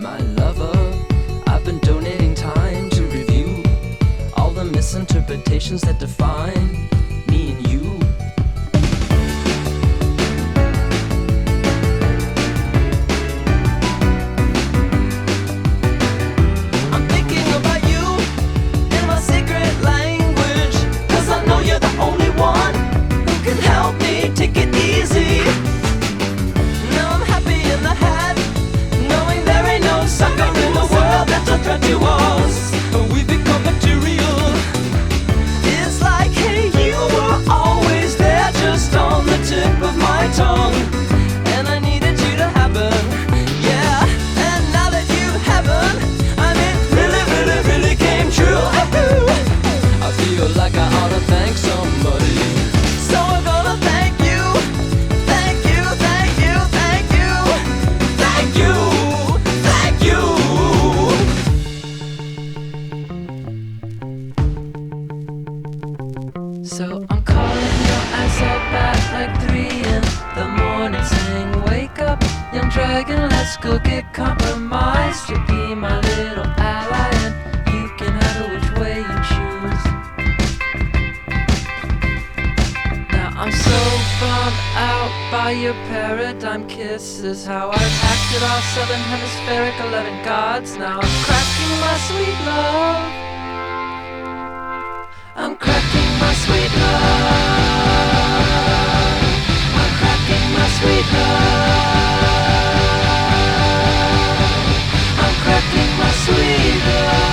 my lover. I've been donating time to review all the misinterpretations that define me and you. I'm thinking about you in my secret language, 'cause I know you're the only one who can help me take it easy. Now I'm happy in the head, knowing there ain't no sucker in the world that's a threat to us. We've become material. It's like, hey, you were always there, just on the tip of my tongue, and I needed you to happen. Yeah, and now that you haven't, I mean, really, really, really came true. I feel like I ought to thank somebody, so I'm gonna thank you, thank you, thank you, thank you, thank you, thank you. So I'm calling your ass up at like 3 in the morning, saying, wake up, young dragon, let's go get compromised. You'll be my little ally, and you can have it which way you choose. Now I'm so bummed out by your paradigm kisses, how I've acted all 7 hemispheric 11 gods. Now I'm cracking my sweet love, I'm cracking my sweet love, I'm cracking my sweet love, I'm cracking my sweet love.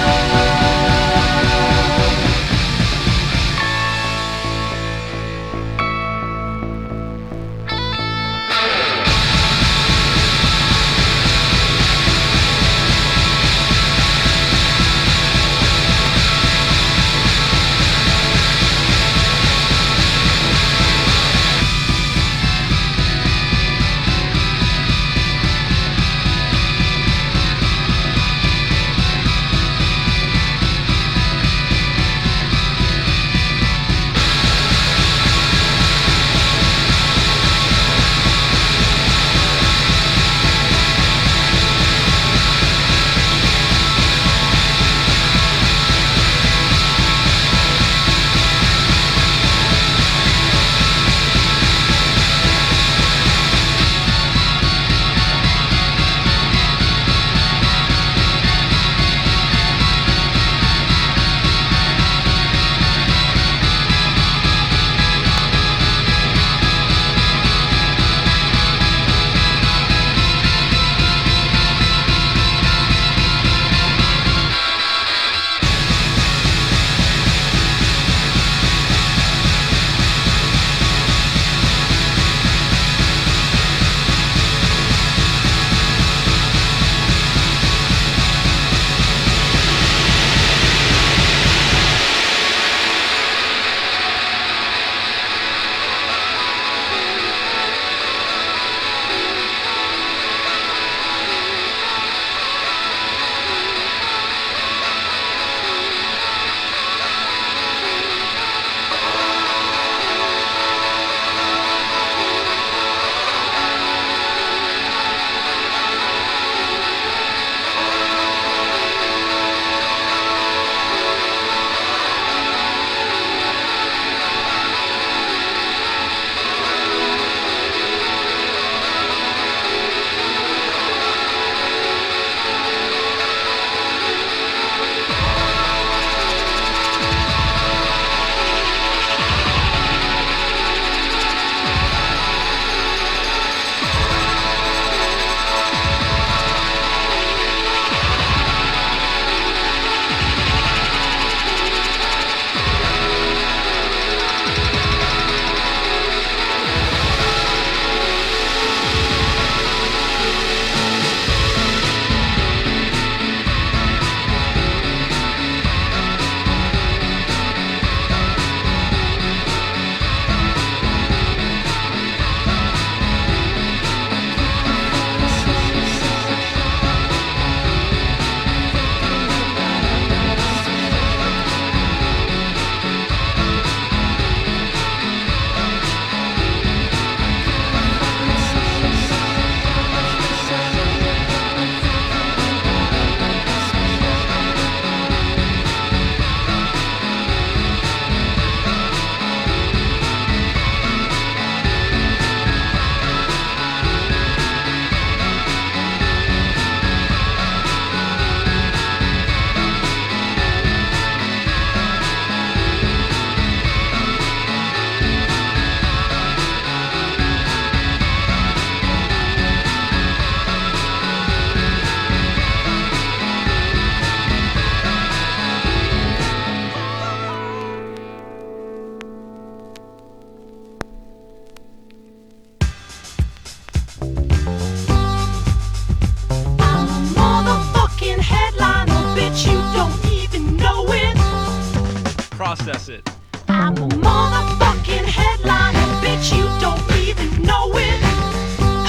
process it. I'm a motherfucking headline, bitch, you don't even know it.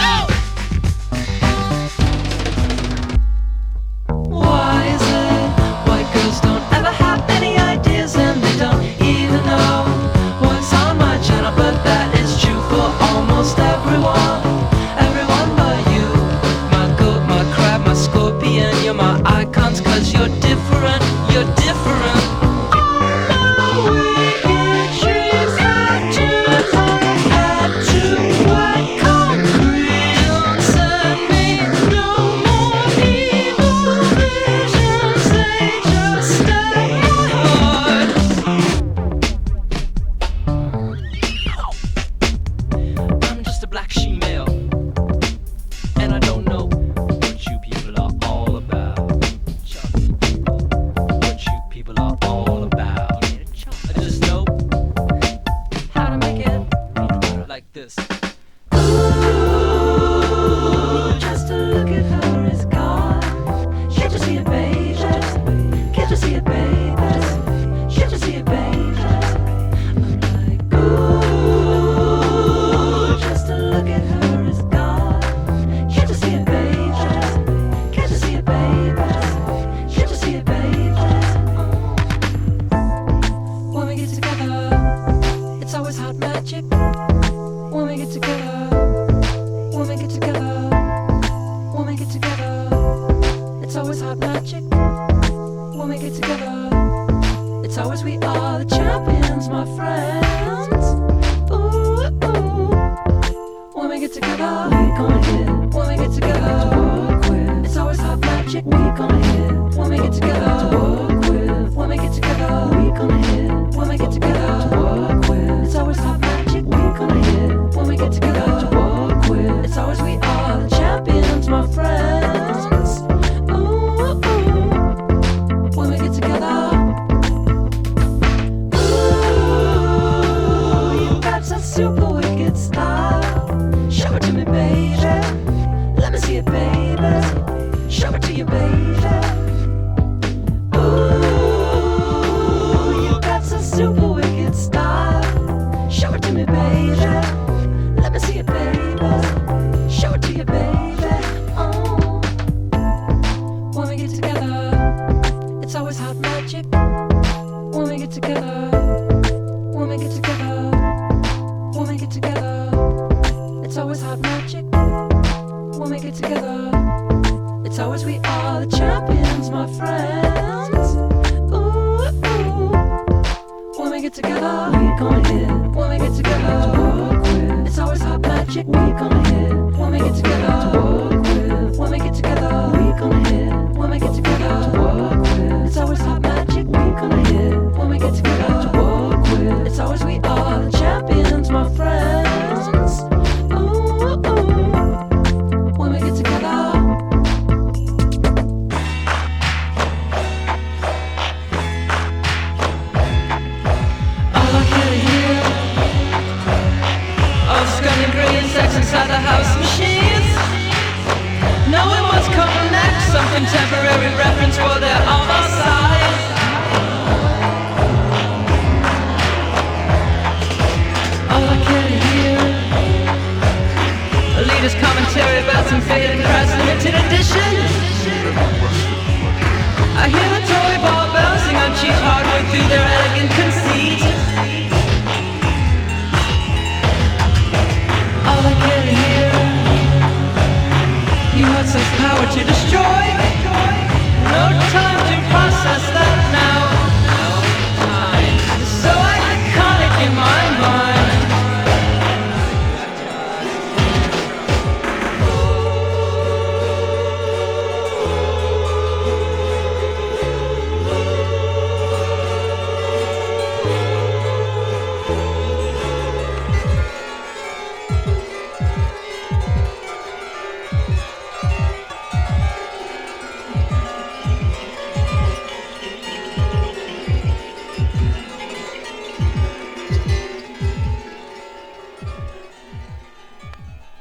Oh! Why is it white girls don't ever have any ideas and they don't even know what's on my channel? But that is true for almost everyone. Everyone but you. My goat, my crab, my scorpion. You're my icons cause you're different. You're different.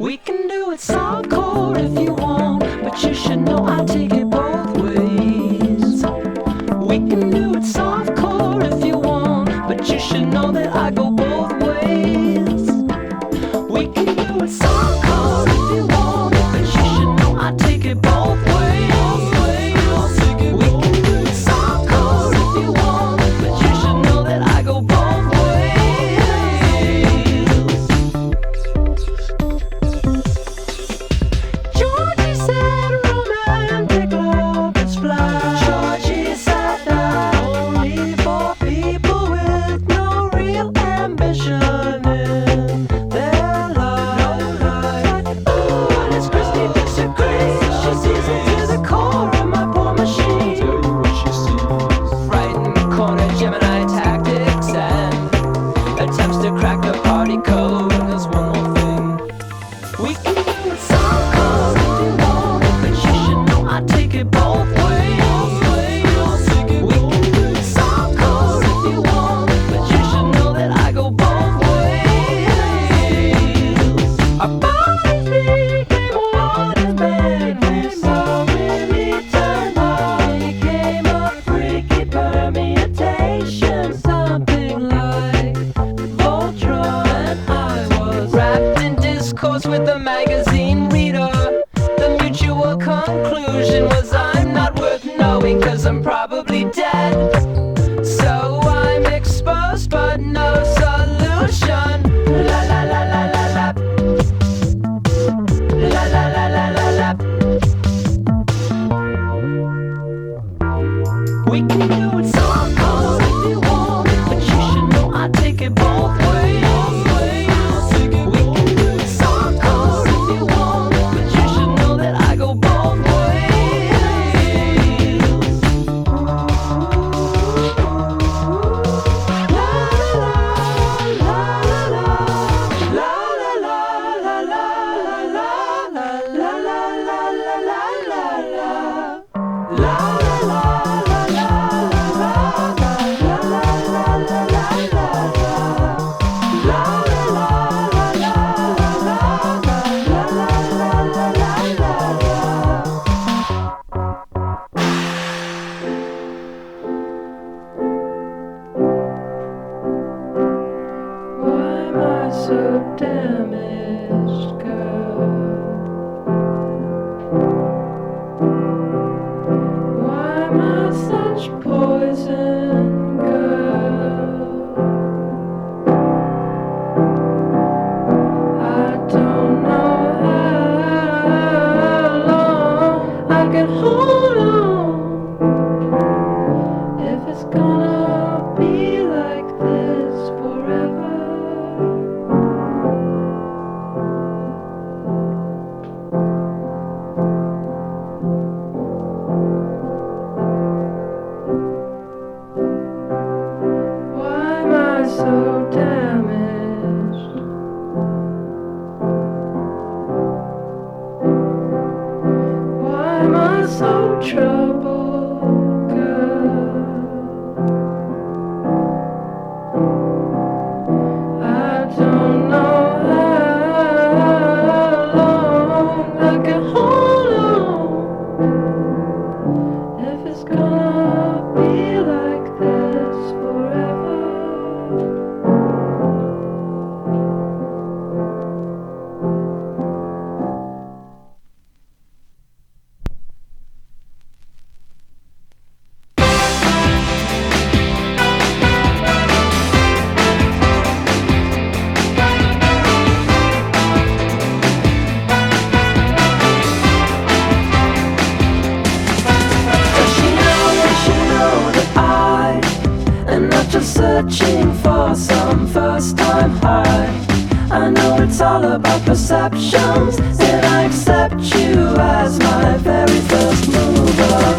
We can do it softcore if you want, but you should know I take it both ways. We can do it softcore if you want, so damaged, girl? Why am I such poison, girl? I don't know how long I can hold on if it's gonna be like this forever. Why am I so damaged? Why am I so troubled, girl? I don't know how long I can hold on if it's gonna be like this forever. Does she know that I am not just searching for some first time high? I know it's all about perceptions, and I accept you as my very first mover.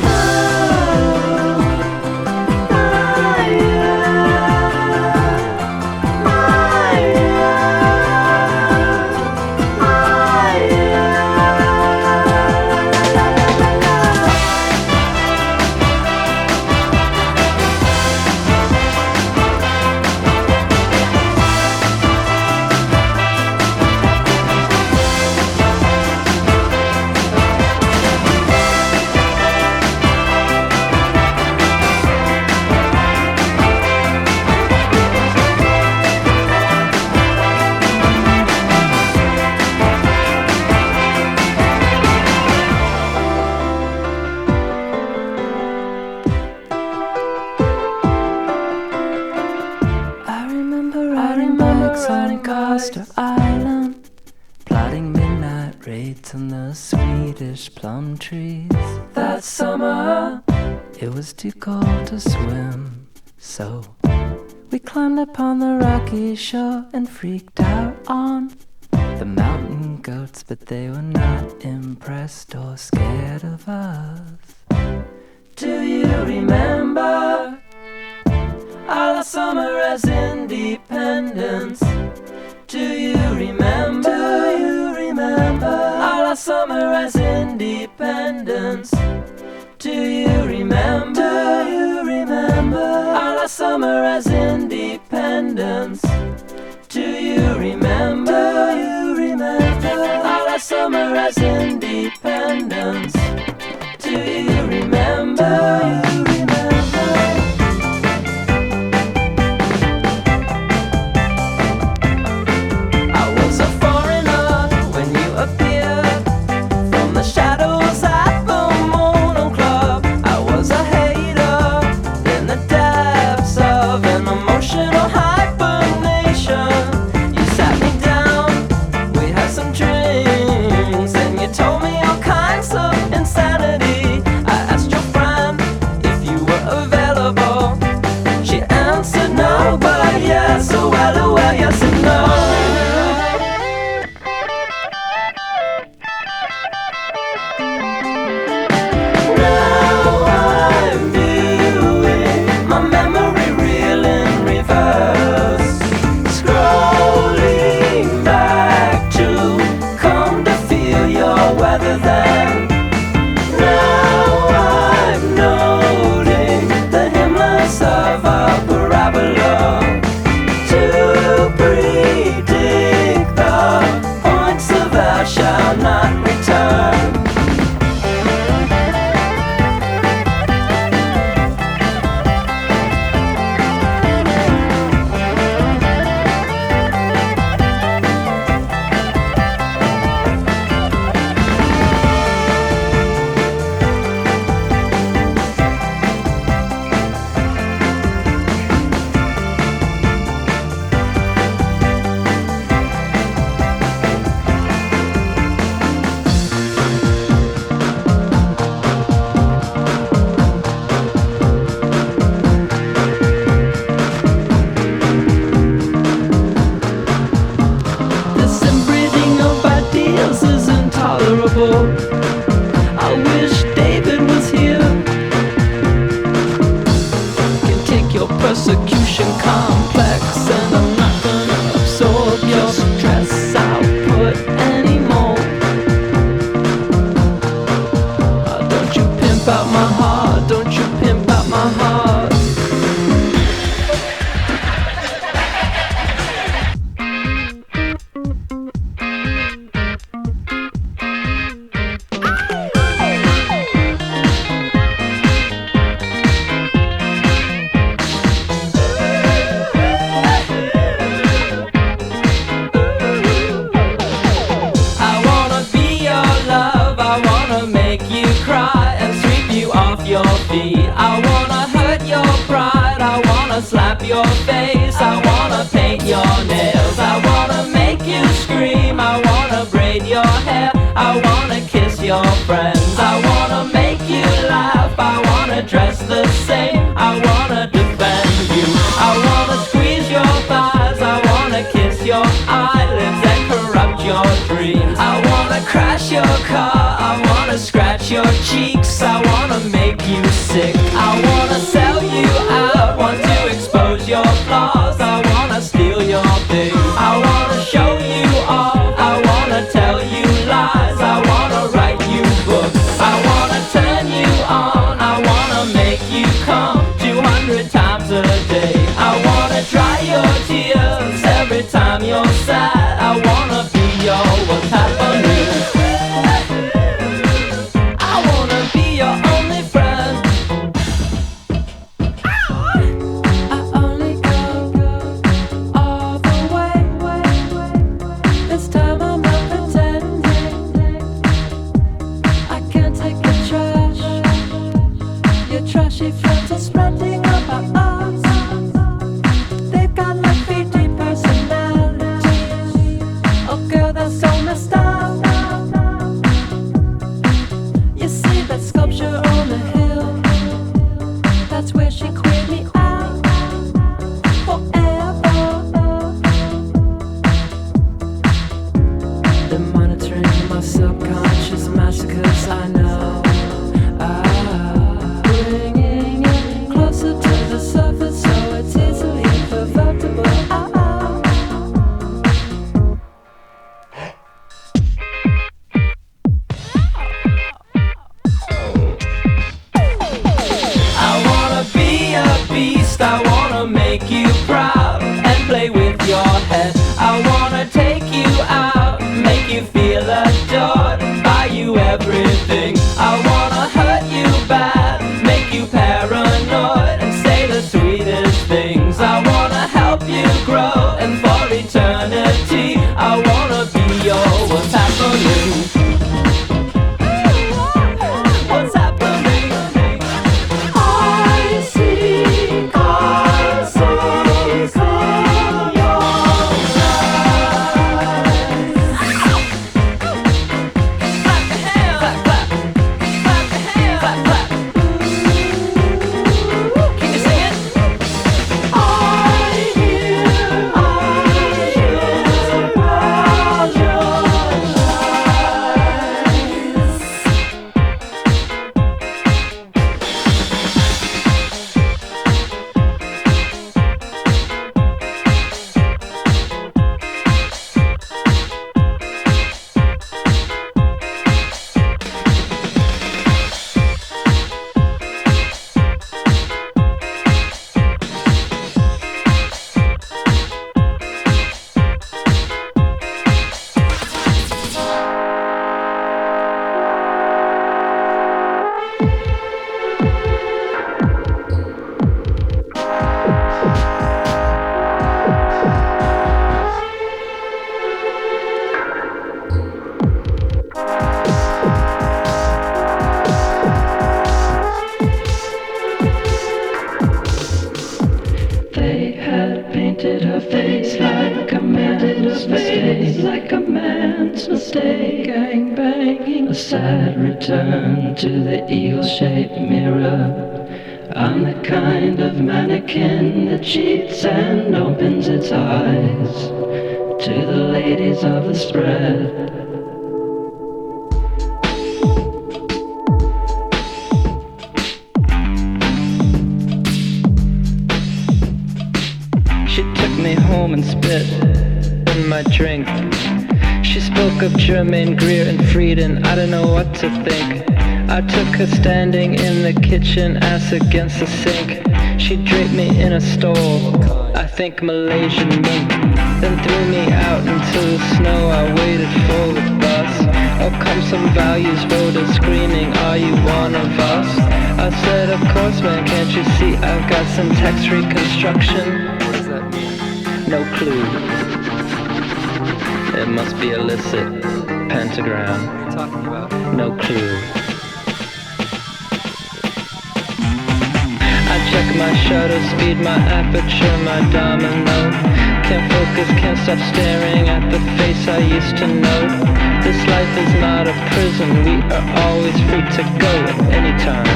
I remember riding bikes on Costa Island, plotting midnight raids on the Swedish plum trees. That summer, it was too cold to swim, so we climbed up on the rocky shore and freaked out on the mountain goats, but they were not impressed or scared of us. Do you remember our summer as independence? Do you remember? Do you remember our summer as independence? Do you remember? Do you remember our summer as independence? Do you remember? Do you remember our summer as independence? Do you remember? Do you remember? I was a foreigner when you appeared from the shadows at the Mono Club. I was a hater in the depths of an emotional hibernation. You sat me down, we had some drinks, and you told me all kinds of your face. I wanna paint your nails. I wanna make you scream. I wanna braid your hair. I wanna kiss your friends. I wanna make you laugh. I wanna dress the same. I wanna defend you. I wanna squeeze your thighs. I wanna kiss your eyelids and corrupt your dreams. I wanna crash your car. I wanna scratch your cheeks. I wanna make you sick. I wanna sell you out. Want to expose your flaws. I wanna steal your things. I wanna show you off. I wanna tell you lies. I wanna write you books. I wanna turn you on. I wanna make you come 200 times a day. I wanna dry your tears every time you're sad. I wanna be your what's happening. I wanna be your only friend. I only go all the way. This time I'm not pretending. I can't take the trash. Your trashy friends are spreading about us. They've got like 50 personalities. Oh girl, that's so messed up. You see that sculpture on the hill? That's where she queered me out forever. They're monitoring my subconscious massacres, I know. Bringing it closer to the surface so it's easily pervertible. I wanna be a beast. I wanna make you proud and play with your head. I wanna take you out, make you feel adored, buy you everything. I wanna hurt you bad, make you paranoid, and say the sweetest things. I wanna help you grow, and for eternity I wanna be your what's happening. What's happening? I see colors in your Clap your hands, clap, clap, clap your hands, clap, clap. Can you sing it? I hear about your They had painted her face like a man's mistake, like a man's mistake. Gang banging, a sad return to the eagle-shaped mirror. I'm the kind of mannequin that cheats and opens its eyes to the ladies of the spread. She took me home and spit in my drink. She spoke of Germaine Greer and Frieden, I don't know what to think. I took her standing in the kitchen, ass against the sink. She draped me in a stall, I think Malaysian mink. Then threw me out into the snow, I waited for the bus. Oh, come some values voters screaming, are you one of us? I said, of course man, can't you see I've got syntax reconstruction? What does that mean? No clue. It must be illicit. Pentagram. What are you talking about? No clue. I check my shutter speed, my aperture, my domino. Can't focus, can't stop staring at the face I used to know. This life is not a prison, we are always free to go at any time.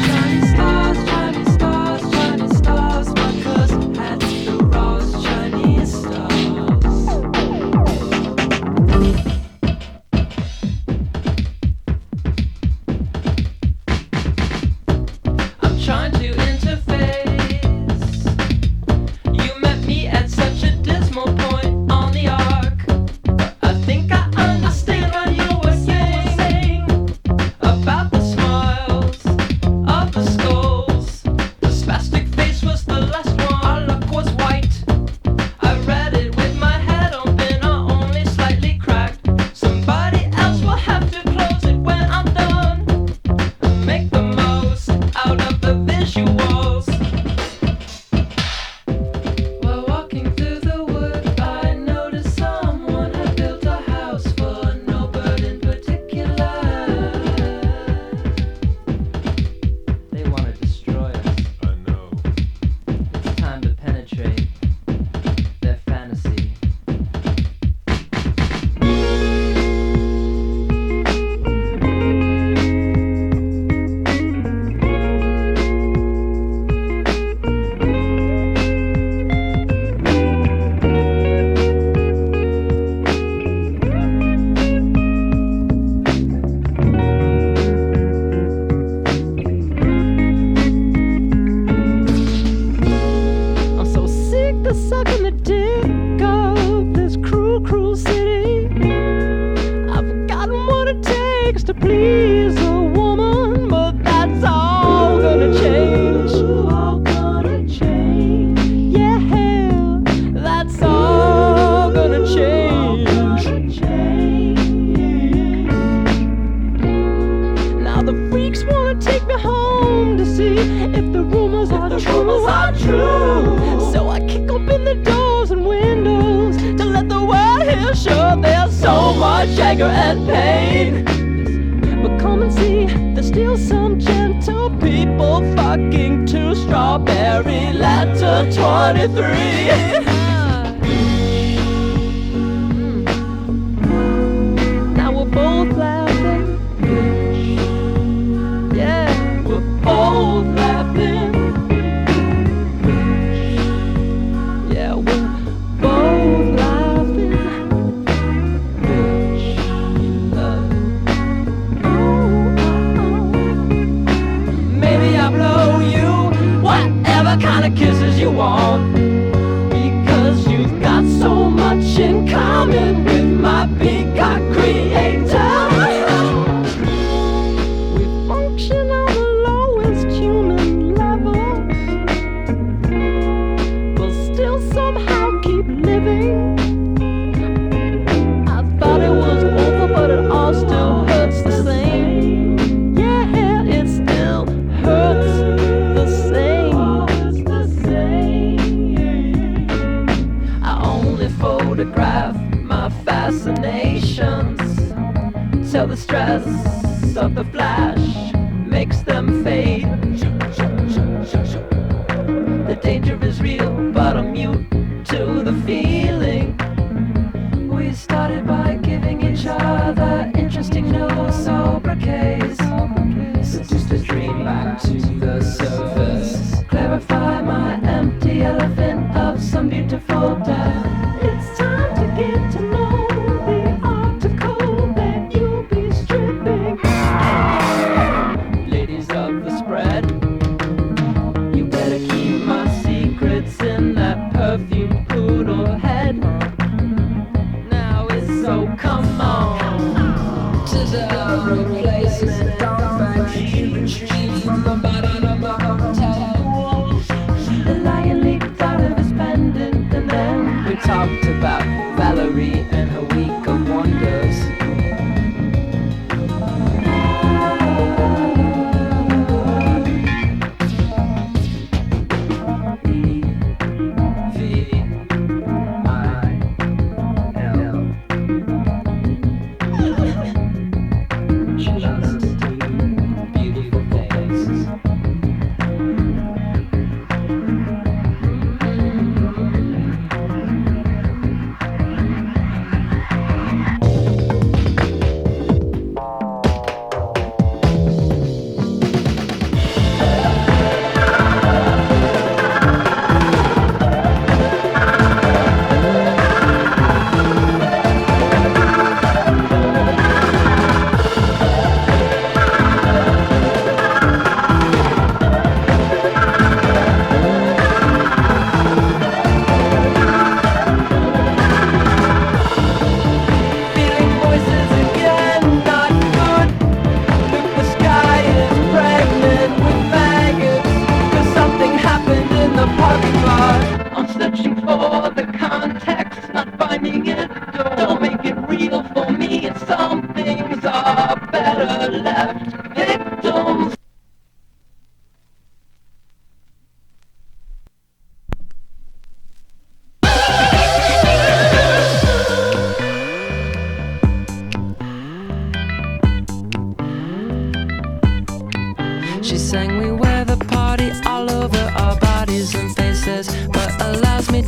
Shiny stars, shiny stars, shiny stars. My cousin had the rawest Chinese stars. I'm trying to interface. You met me at such a dismal point on the arc. I think I understand what you were saying about the smiles of the skulls. The spastic face was the last one. Our luck was white. I read it with my head open or only slightly cracked. Somebody else will have to close it when I'm done. Make the most out of the visuals. While walking through the wood, I noticed someone had built a house for no bird in particular. They want to destroy us. I know. It's time to penetrate their fantasy. I'm so sick of sucking the dick of this cruel, cruel city. I've forgotten what it takes to please a woman, but that's all gonna change. All gonna change. Yeah, that's all gonna change. Now the freaks wanna take me home to see if the rumors are true. So I kick open the doors and windows to let the world hear sure there's so much anger and pain. But come and see, there's still some gentle people fucking to Strawberry Letter 23. Now we're both laughing. Yeah, we're both laughing. Yeah, we're both laughing. Maybe I blow you whatever kind of kisses you want, because you've got so much in common with my peacock creator. We function on the lowest human level, but still somehow keep living. I thought it was over, but it all still hurts the same. Yeah, it still hurts the same. I only photograph my fascinations till the stress of the flash makes them fade. The danger is real, but I'm mute to the feeling. We started by giving each other interesting no sobriquets. Seduced a dream back to the surface. Clarify my empty elephant of some beautiful death. It's time to get to know the article that you'll be stripping. Ladies of the spread, you better keep my secrets in that perfume poodle head. Now it's so come on to the replacement factory retrieved from the bottom of the hotel. The lion leaped out of his pendant, and then we talked about Valerie and her week of wonders. Beautiful things.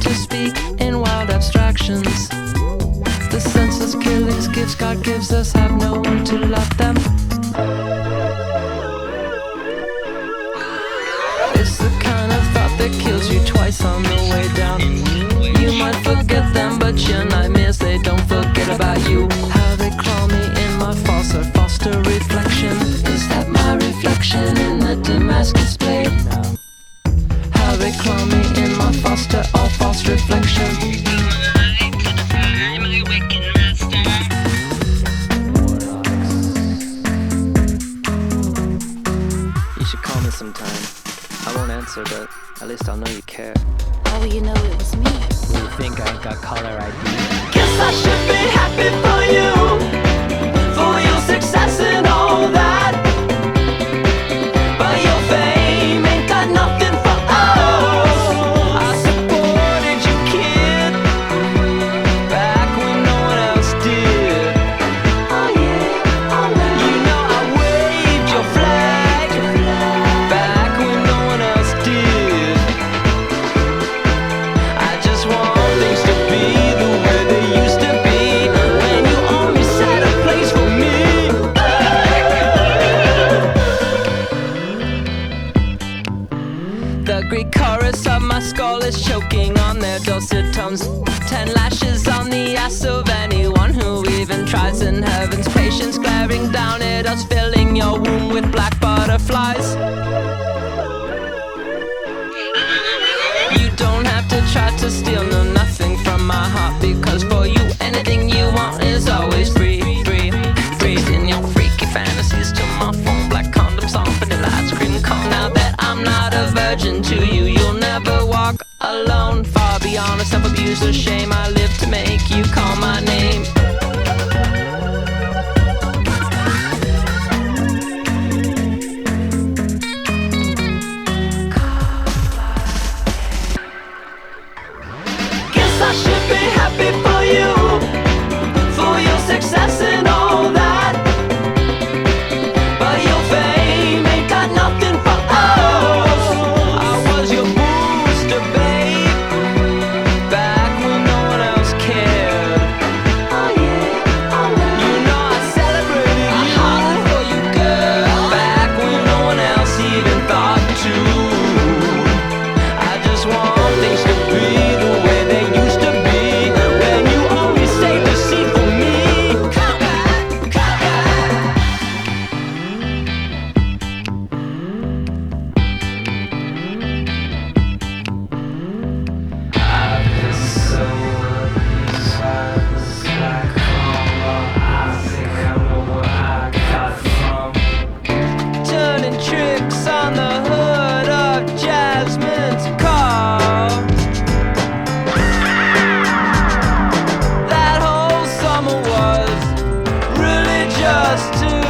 to speak in wild abstractions. The senseless killings, gifts God gives us, have no one to love them. It's the kind of thought that kills you twice on the way down. You might forget them, but your nightmares, they don't forget about you. How they claw me in my false or foster reflection. Is that my reflection in the Damascus blade? How they claw me in my foster or false reflection. You should call me sometime. I won't answer, but at least I'll know you care. How will you know it was me? You think I got caller ID? Guess I should be happy for you, for your success and all that. But your fame ain't got nothing for us. I supported you, kid, back when no one else did. Oh yeah, oh yeah. You know I waved your flag back when no one else did. I just want things to be the way they used to be when you only set a place for me. The Greek chorus of my skull is choking on their dulcet tones. 10 lashes on the ass of anyone who even tries, in heaven's patience glaring down at us, filling your womb with black butterflies. You don't have to try to steal nothing from my heart, because for you anything you want is always free. In your freaky fantasies to my phone, black condoms on vanilla ice cream cone. Now that I'm not a virgin to you, you'll never walk alone. Far beyond a self-abuse or shame, I live to make you call my name. Guess I should be happy for you, for your success and all that. But your fame ain't got nothing for us. I was your booster, babe, back when no one else cared. Oh yeah, oh yeah. You know I celebrated you, for you, girl, back when no one else even thought to. I just want things to be the way they used to be when you only saved a seat for me. Come back, come back. I've been so besides like I think I know where I got from. Turning tricks on the hood of Jasmine's car. That whole summer was really just too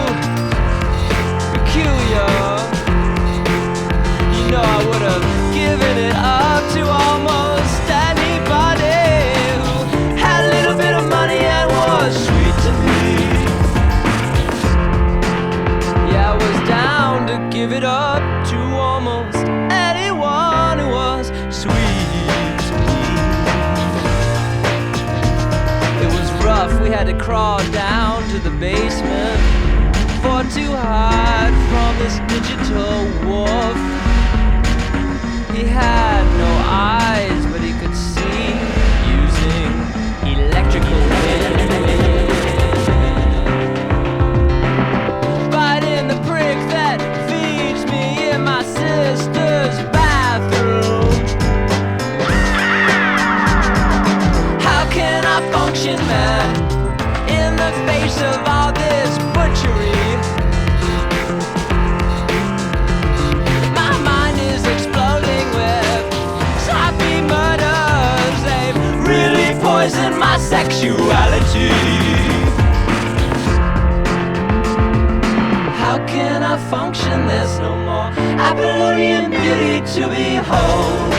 peculiar. You know I would have given it up to almost anybody who had a little bit of money and was sweet to me. Yeah, I was down to give it up to almost anyone who was sweet to me. It was rough, we had to crawl down to the basement for to hide from this digital wolf. He had no eyes, but he could see using electrical wind. Biting the prick that feeds me in my sister's bathroom. How can I function, man, in the face of all this butchery? My mind is exploding with sloppy murders. They've really poisoned my sexuality. How can I function? There's no more Apollonian beauty to behold.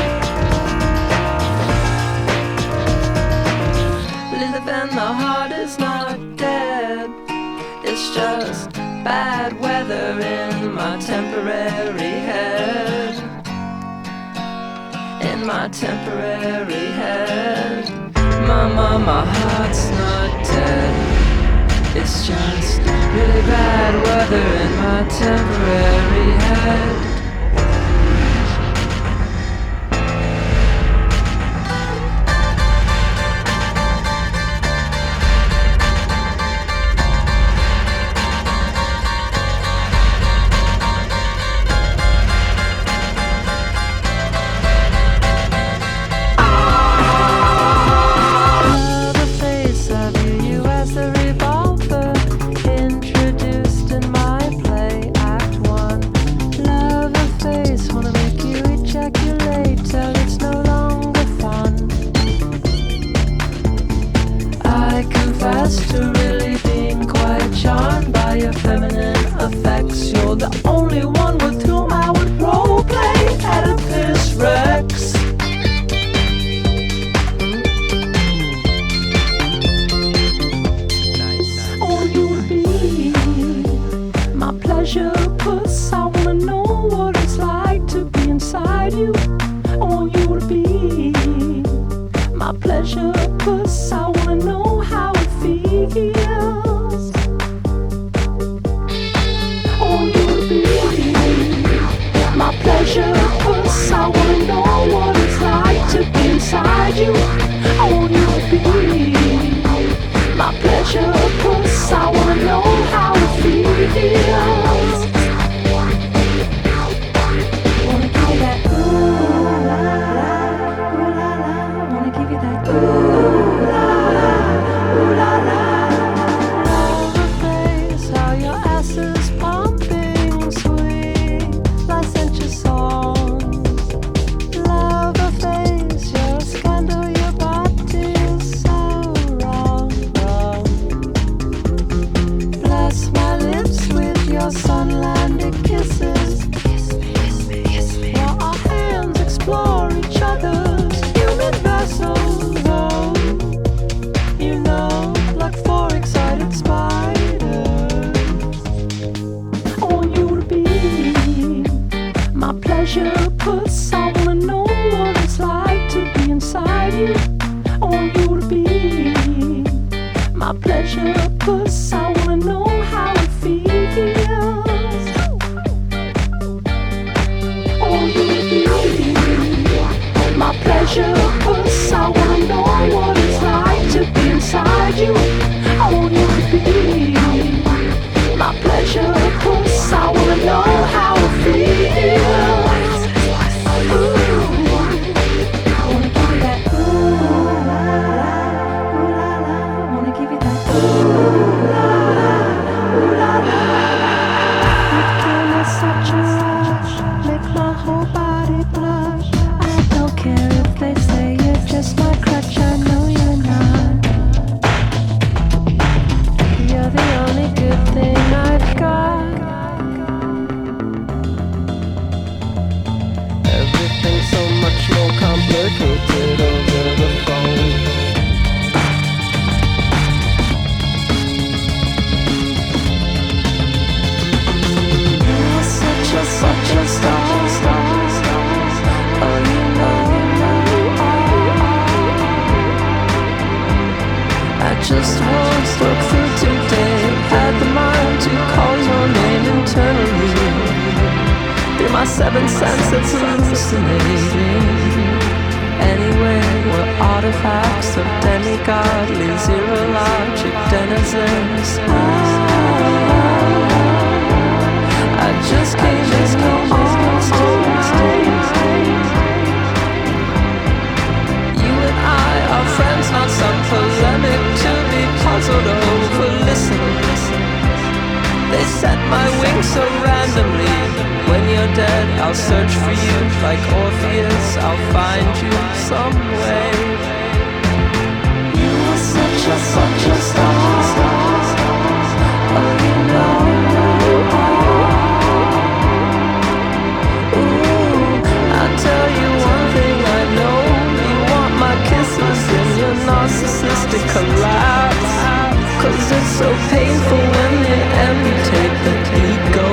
Live and the heart is not dead. It's just bad weather in my temporary head. And in my temporary head. My heart's not dead. It's just really bad weather in my temporary head. Just once look through today, had the mind to call your name internally. Through my seven senses hallucinating. Anyway, we're artifacts of demigodly zero logic denizens. I just can't just go on tonight. You and I are friends, not some polemic to be puzzled over. Listen, they set my wings so randomly. When you're dead, I'll search for you like Orpheus. I'll find you some way. You were such a star. Oh, you know. Ooh, I'll tell you one thing I know. You want my kisses in your narcissistic collapse. 'Cause it's so painful when they amputate the ego.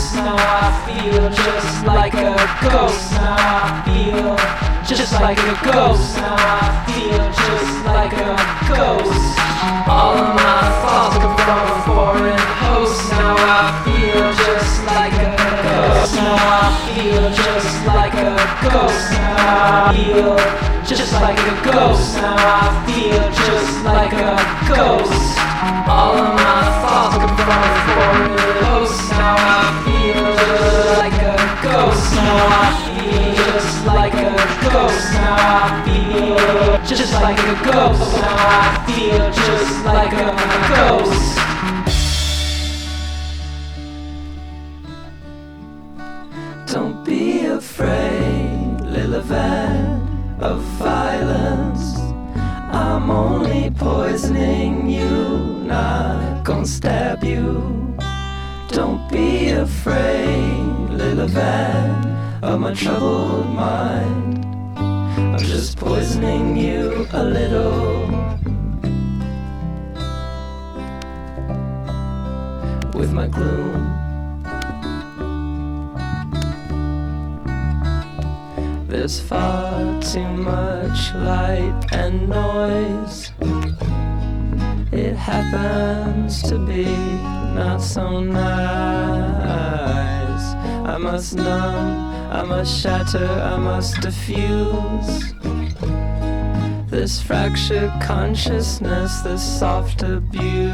ghost. Now I feel just like a ghost. Now I feel just like a ghost. Now I feel just like a ghost. All of my thoughts come from a foreign host. Now I feel just like a ghost. Now I feel just like a ghost. Now I feel just like a ghost. Now I feel just like a ghost. All of my thoughts come from a foreign host. Now I feel just like a ghost. Now I feel just like a ghost. Now I feel just like a ghost. Now I feel just like a ghost. Don't be afraid, little van of violence. I'm only poisoning you, not gonna stab you. Don't be afraid, little van of my troubled mind. I'm just poisoning you a little with my gloom. There's far too much light and noise. It happens to be not so nice. I must numb, I must shatter, I must diffuse this fractured consciousness, this soft abuse.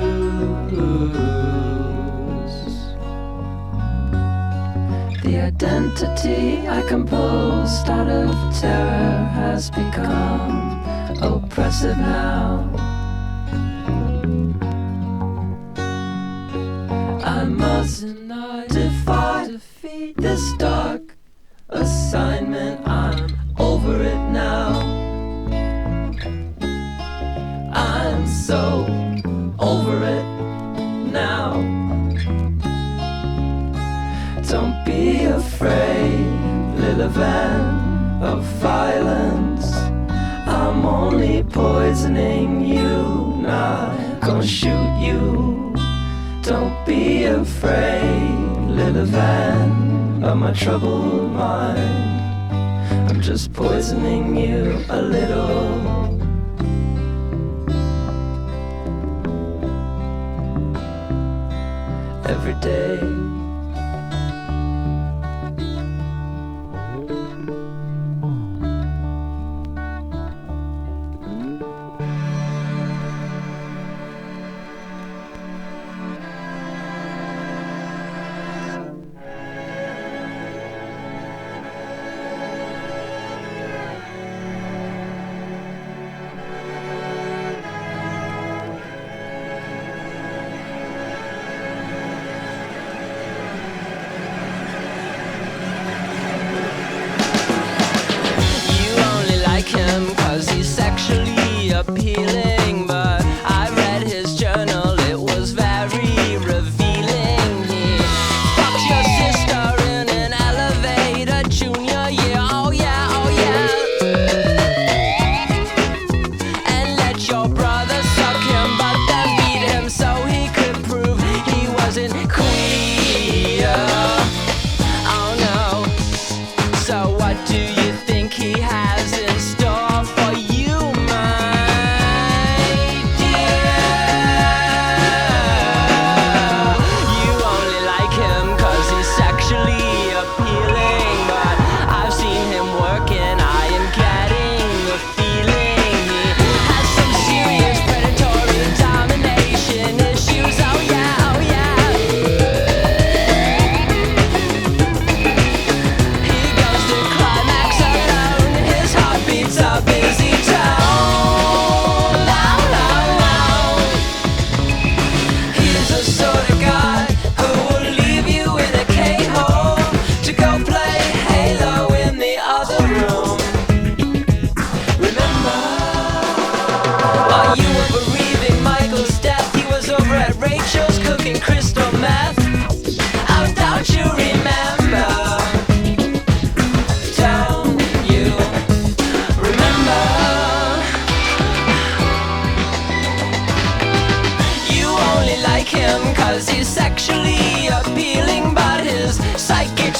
The identity I composed out of terror has become oppressive now. I must defeat this dark assignment. I'm over it now. I'm so over it now. Don't be afraid, little van of violence. I'm only poisoning you, not gonna shoot you. Don't be afraid, little van of my troubled mind. I'm just poisoning you a little. Every day.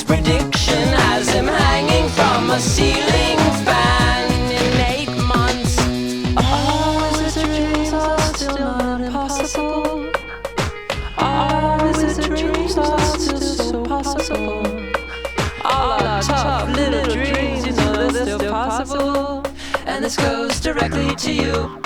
prediction has him hanging from a ceiling fan in 8 months. All his dreams are still not impossible. All his dreams are still so possible. All our tough little dreams, you know they're still possible. And this goes directly to you.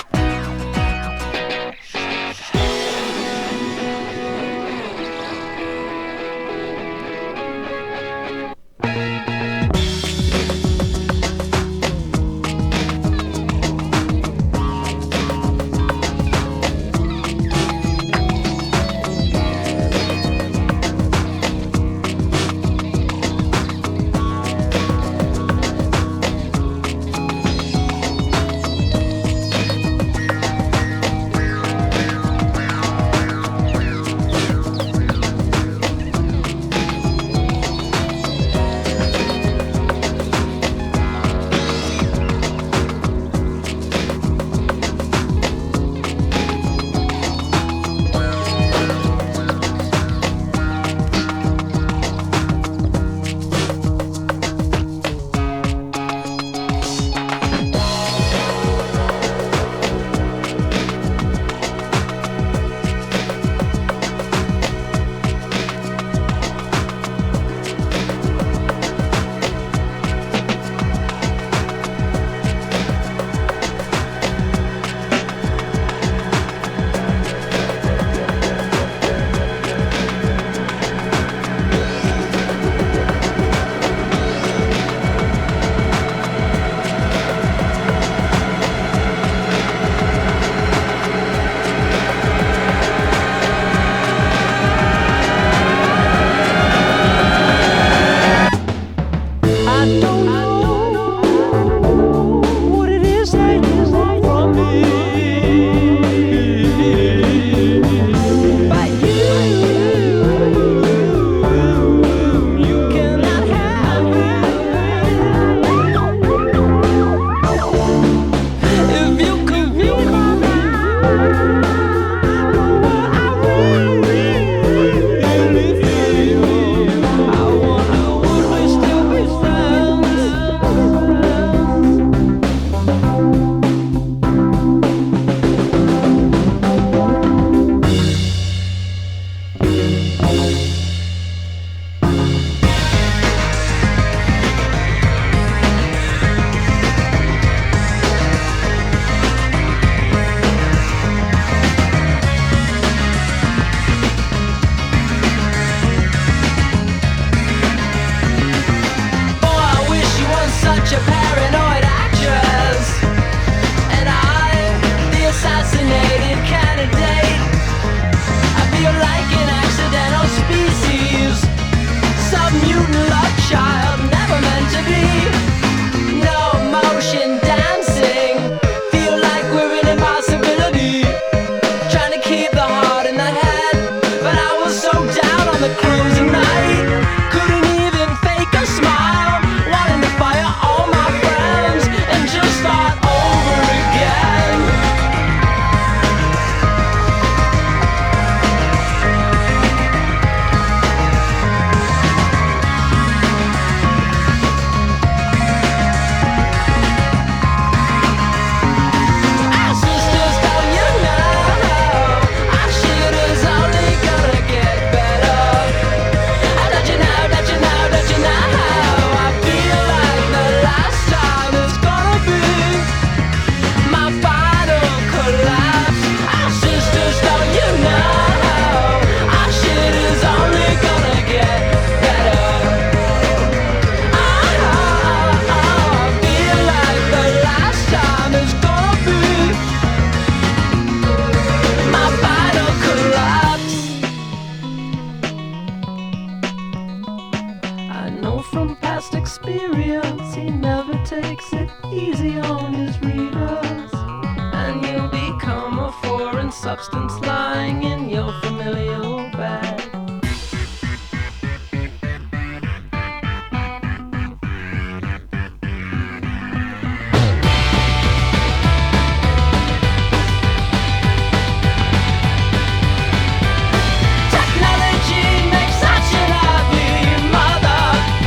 experience. He never takes it easy on his readers. And you'll become a foreign substance lying in your familial bag. Technology makes such an ugly mother.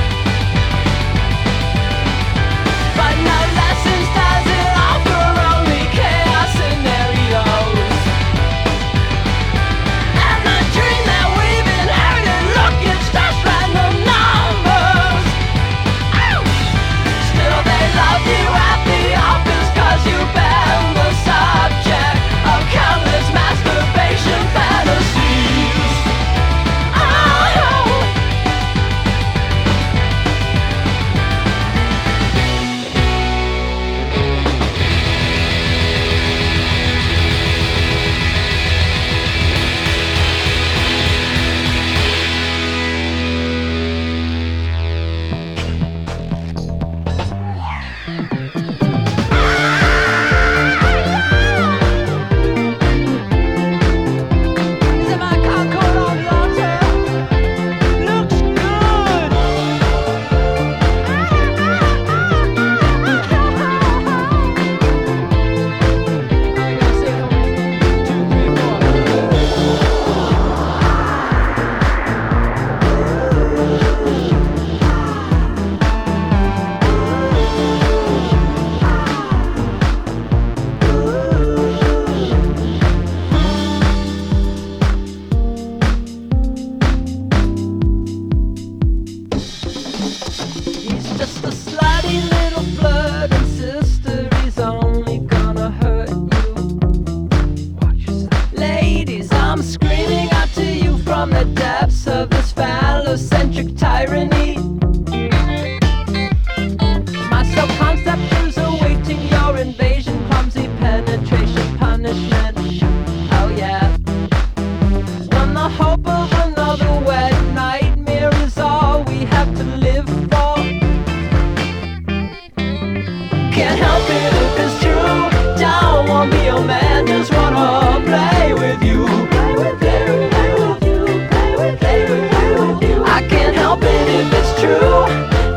true.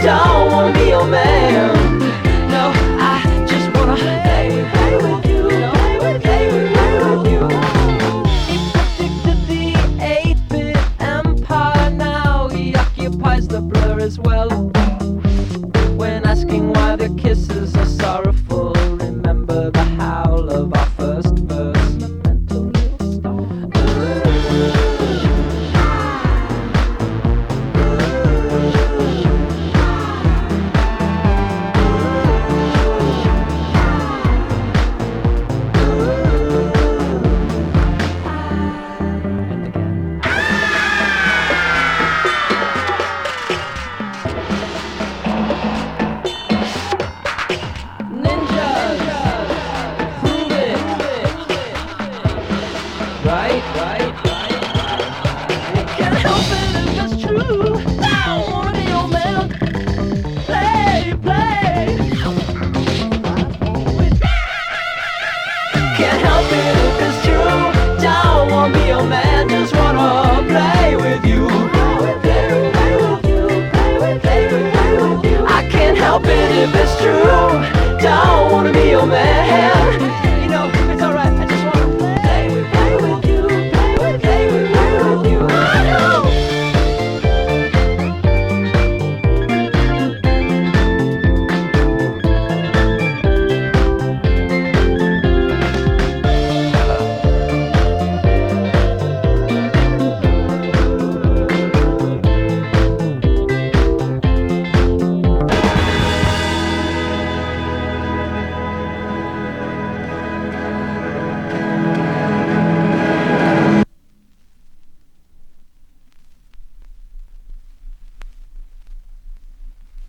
Don't wanna be your man. No, I just wanna play with you. Play with you. Addicted to the 8-bit empire now. He occupies the blur as well. When asking why the kisses are sorrowful, remember the howl of our first verse. Memento little star. Right. Can't help it if it's true. Don't wanna be your man. Play. Can't help it if it's true. Don't wanna be your man. Just wanna play with you. Play with you. I can't help it if it's true.